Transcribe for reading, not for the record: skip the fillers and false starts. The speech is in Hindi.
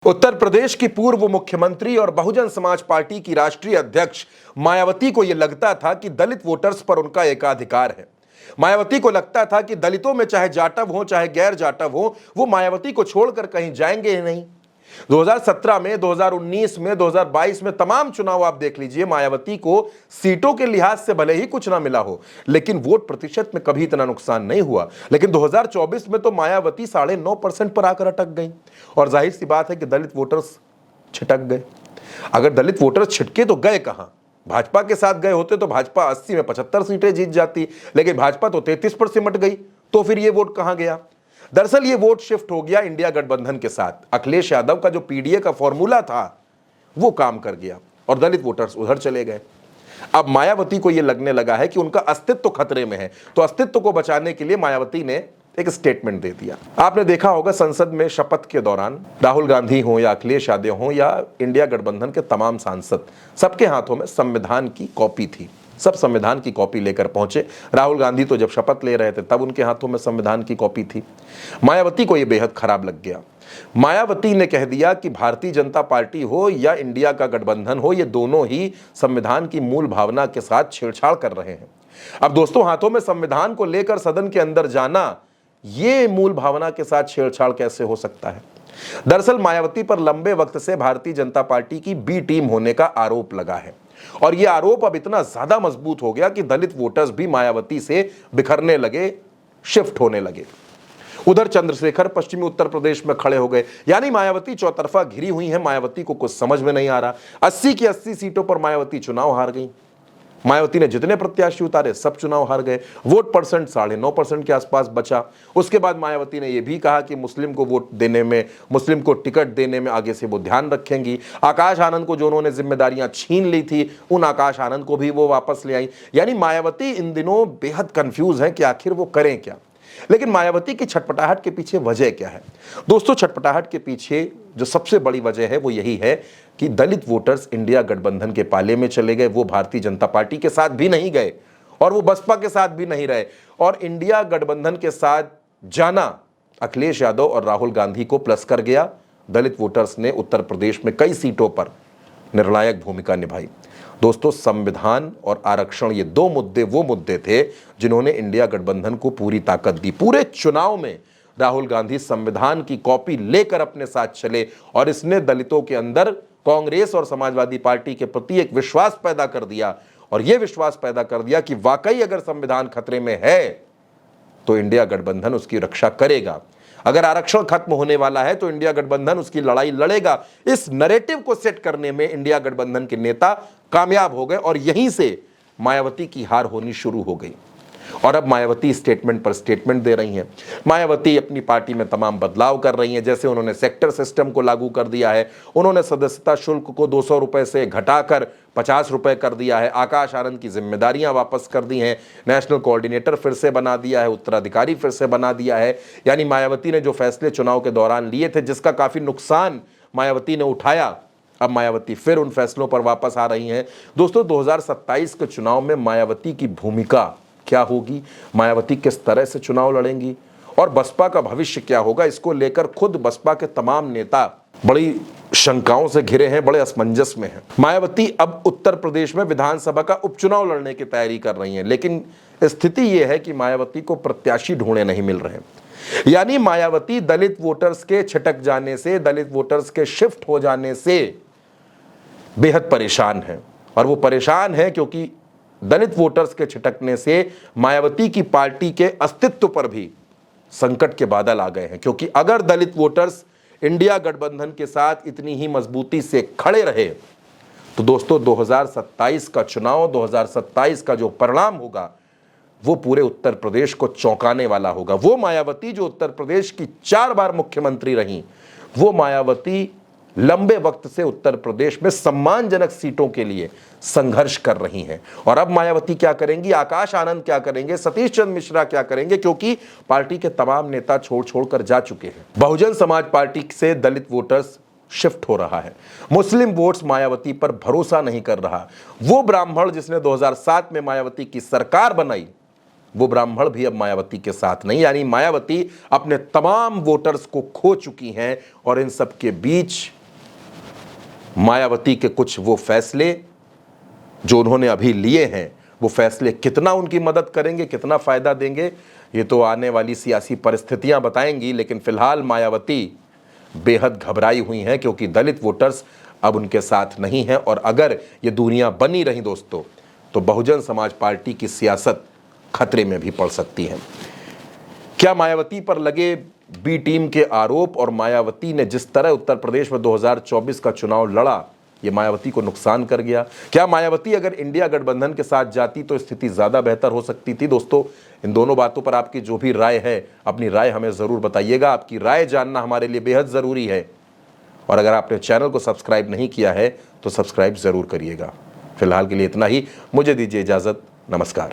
उत्तर प्रदेश की पूर्व मुख्यमंत्री और बहुजन समाज पार्टी की राष्ट्रीय अध्यक्ष मायावती को यह लगता था कि दलित वोटर्स पर उनका एकाधिकार है। मायावती को लगता था कि दलितों में चाहे जाटव हो चाहे गैर जाटव हो, वो मायावती को छोड़कर कहीं जाएंगे ही नहीं। 2017 में, 2019 में, 2022 में तमाम चुनाव आप देख लीजिए, मायावती को सीटों के लिहाज से भले ही कुछ ना मिला हो, लेकिन वोट प्रतिशत में कभी इतना नुकसान नहीं हुआ। लेकिन 2024 में तो मायावती 9.5% पर आकर अटक गई और जाहिर सी बात है कि दलित वोटर्स छिटक गए। अगर दलित वोटर्स छिटके तो गए कहां? भाजपा के साथ गए होते तो भाजपा 80 में 75 सीटें जीत जाती, लेकिन भाजपा तो 33 पर सिमट गई। तो फिर ये वोट कहां गया? दरअसल ये वोट शिफ्ट हो गया इंडिया गठबंधन के साथ। अखिलेश यादव का जो पीडीए का फॉर्मूला था वो काम कर गया और दलित वोटर्स उधर चले गए। अब मायावती को यह लगने लगा है कि उनका अस्तित्व खतरे में है, तो अस्तित्व को बचाने के लिए मायावती ने एक स्टेटमेंट दे दिया। आपने देखा होगा संसद में शपथ के दौरान राहुल गांधी हो या अखिलेश यादव हो या इंडिया गठबंधन के तमाम सांसद, सबके हाथों में संविधान की कॉपी थी। सब संविधान की कॉपी लेकर पहुंचे। राहुल गांधी तो जब शपथ ले रहे थे तब उनके हाथों में संविधान की कॉपी थी। मायावती को यह बेहद खराब लग गया। मायावती ने कह दिया कि भारतीय जनता पार्टी हो या इंडिया का गठबंधन हो, ये दोनों ही संविधान की मूल भावना के साथ छेड़छाड़ कर रहे हैं। अब दोस्तों, हाथों में संविधान को लेकर सदन के अंदर जाना, ये मूल भावना के साथ छेड़छाड़ कैसे हो सकता है? दरअसल मायावती पर लंबे वक्त से भारतीय जनता पार्टी की बी टीम होने का आरोप लगा है और यह आरोप अब इतना ज्यादा मजबूत हो गया कि दलित वोटर्स भी मायावती से बिखरने लगे, शिफ्ट होने लगे। उधर चंद्रशेखर पश्चिमी उत्तर प्रदेश में खड़े हो गए, यानी मायावती चौतरफा घिरी हुई है। मायावती को कुछ समझ में नहीं आ रहा। 80 की 80 सीटों पर मायावती चुनाव हार गई। मायावती ने जितने प्रत्याशी उतारे सब चुनाव हार गए। वोट परसेंट 9.5% के आसपास बचा। उसके बाद मायावती ने यह भी कहा कि मुस्लिम को वोट देने में, मुस्लिम को टिकट देने में आगे से वो ध्यान रखेंगी। आकाश आनंद को जो उन्होंने जिम्मेदारियां छीन ली थी, उन आकाश आनंद को भी वो वापस ले आई। यानी मायावती इन दिनों बेहद कंफ्यूज है कि आखिर वो करें क्या। लेकिन मायावती की छटपटाहट के पीछे वजह क्या है? दोस्तों, छटपटाहट के पीछे जो सबसे बड़ी वजह है वो यही है कि दलित वोटर्स इंडिया गठबंधन के पाले में चले गए। वो भारतीय जनता पार्टी के साथ भी नहीं गए और वो बसपा के साथ भी नहीं रहे। और इंडिया गठबंधन के साथ जाना अखिलेश यादव और राहुल गांधी को प्लस कर गया। दलित वोटर्स ने उत्तर प्रदेश में कई सीटों पर निर्णायक भूमिका निभाई। दोस्तों, संविधान और आरक्षण, ये दो मुद्दे वो मुद्दे थे जिन्होंने इंडिया गठबंधन को पूरी ताकत दी। पूरे चुनाव में राहुल गांधी संविधान की कॉपी लेकर अपने साथ चले और इसने दलितों के अंदर कांग्रेस और समाजवादी पार्टी के प्रति एक विश्वास पैदा कर दिया और यह विश्वास पैदा कर दिया कि वाकई अगर संविधान खतरे में है तो इंडिया गठबंधन उसकी रक्षा करेगा। अगर आरक्षण खत्म होने वाला है तो इंडिया गठबंधन उसकी लड़ाई लड़ेगा। इस नैरेटिव को सेट करने में इंडिया गठबंधन के नेता कामयाब हो गए और यहीं से मायावती की हार होनी शुरू हो गई। और अब मायावती स्टेटमेंट पर स्टेटमेंट दे रही हैं। मायावती अपनी पार्टी में तमाम बदलाव कर रही हैं। जैसे उन्होंने सेक्टर सिस्टम को लागू कर दिया है, उन्होंने सदस्यता शुल्क को 200 रुपए से घटाकर 50 रुपए कर दिया है, आकाश आनंद की जिम्मेदारियां वापस कर दी हैं, नेशनल कोऑर्डिनेटर फिर से बना दिया है, उत्तराधिकारी फिर से बना दिया है। यानी मायावती ने जो फैसले चुनाव के दौरान लिए थे, जिसका काफी नुकसान मायावती ने उठाया, अब मायावती फिर उन फैसलों पर वापस आ रही हैं। दोस्तों, 2027 के चुनाव में मायावती की भूमिका क्या होगी, मायावती किस तरह से चुनाव लड़ेंगी और बसपा का भविष्य क्या होगा, इसको लेकर खुद बसपा के तमाम नेता बड़ी शंकाओं से घिरे हैं, बड़े असमंजस में हैं। मायावती अब उत्तर प्रदेश में विधानसभा का उपचुनाव लड़ने की तैयारी कर रही हैं, लेकिन स्थिति यह है कि मायावती को प्रत्याशी ढूंढे नहीं मिल रहे। यानी मायावती दलित वोटर्स के छिटक जाने से, दलित वोटर्स के शिफ्ट हो जाने से बेहद परेशान है और वो परेशान है क्योंकि दलित वोटर्स के छिटकने से मायावती की पार्टी के अस्तित्व पर भी संकट के बादल आ गए हैं। क्योंकि अगर दलित वोटर्स इंडिया गठबंधन के साथ इतनी ही मजबूती से खड़े रहे तो दोस्तों 2027 का चुनाव, 2027 का जो परिणाम होगा वो पूरे उत्तर प्रदेश को चौंकाने वाला होगा। वो मायावती जो उत्तर प्रदेश की 4 बार मुख्यमंत्री रही, वो मायावती लंबे वक्त से उत्तर प्रदेश में सम्मानजनक सीटों के लिए संघर्ष कर रही हैं। और अब मायावती क्या करेंगी, आकाश आनंद क्या करेंगे, सतीश चंद्र मिश्रा क्या करेंगे, क्योंकि पार्टी के तमाम नेता छोड़ कर जा चुके हैं। बहुजन समाज पार्टी से दलित वोटर्स शिफ्ट हो रहा है। मुस्लिम वोट्स मायावती पर भरोसा नहीं कर रहा। वो ब्राह्मण जिसने 2007 में मायावती की सरकार बनाई, वो ब्राह्मण भी अब मायावती के साथ नहीं, यानी मायावती अपने तमाम वोटर्स को खो चुकी हैं। और इन सब के बीच मायावती के कुछ वो फैसले जो उन्होंने अभी लिए हैं, वो फैसले कितना उनकी मदद करेंगे, कितना फायदा देंगे, ये तो आने वाली सियासी परिस्थितियां बताएंगी। लेकिन फिलहाल मायावती बेहद घबराई हुई हैं, क्योंकि दलित वोटर्स अब उनके साथ नहीं हैं। और अगर ये दूरियां बनी रही दोस्तों, तो बहुजन समाज पार्टी की सियासत खतरे में भी पड़ सकती है। क्या मायावती पर लगे बी टीम के आरोप और मायावती ने जिस तरह उत्तर प्रदेश में 2024 का चुनाव लड़ा, ये मायावती को नुकसान कर गया? क्या मायावती अगर इंडिया गठबंधन के साथ जाती तो स्थिति ज्यादा बेहतर हो सकती थी? दोस्तों, इन दोनों बातों पर आपकी जो भी राय है, अपनी राय हमें जरूर बताइएगा। आपकी राय जानना हमारे लिए बेहद जरूरी है। और अगर आपने चैनल को सब्सक्राइब नहीं किया है तो सब्सक्राइब जरूर करिएगा। फिलहाल के लिए इतना ही, मुझे दीजिए इजाजत। नमस्कार।